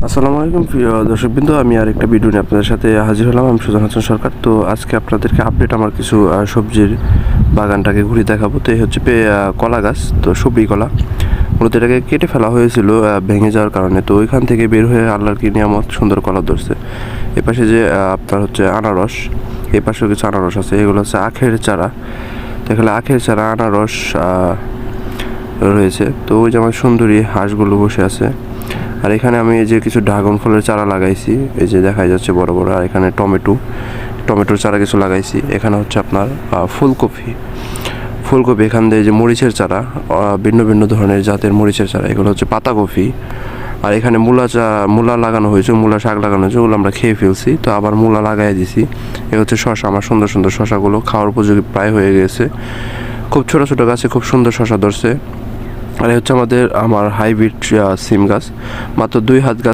আসসালামু আলাইকুম প্রিয় দর্শকবৃন্দ, আমি আরেকটা ভিডিও নিয়ে আপনাদের সাথে হাজির হলাম। আমি সুজন হাসান সরকার। তো আজকে আপনাদেরকে আপডেট আমার কিছু সবজির বাগানটাকে ঘুরে দেখাবো। তো এই হচ্ছে কলা গাছ, তো সবজি কলা মূলত এটাকে কেটে ফেলা হয়েছিল ভেঙে যাওয়ার কারণে। তো ওইখান থেকে বের হয়ে আল্লাহর কি নিয়ামত সুন্দর কলা ধরছে। এপাশে যে আপনার হচ্ছে আনারস, এই পাশেও কিছু আনারস আছে, এগুলো হচ্ছে আখের চারা। দেখলে আখের চারা আনারস রয়েছে। তো ওই যে আমার সুন্দরী হাঁসগুলো বসে আছে। আর এখানে আমি এই যে কিছু ড্রাগন ফলের চারা লাগাইছি, এই যে দেখা যাচ্ছে বড় বড়। আর এখানে টমেটোর চারা কিছু লাগাইছি। এখানে হচ্ছে আপনার ফুলকপি, এখান দিয়ে যে মরিচের চারা, ভিন্ন ভিন্ন ধরনের জাতের মরিচের চারা, এগুলো হচ্ছে পাতাকপি। আর এখানে মূলা লাগানো হয়েছে, মূলা শাক লাগানো হয়েছে, ওগুলো আমরা খেয়ে ফেলছি। তো আবার মূলা লাগাই দিছি। এ হচ্ছে শশা, আমার সুন্দর সুন্দর শশাগুলো খাওয়ার উপযোগী প্রায় হয়ে গেছে। খুব ছোটো ছোটো গাছে খুব সুন্দর শশা ধরছে। আর হচ্ছে আমার হাইব্রিড সিম গাছ, মাত্র 2 হাত গাছ।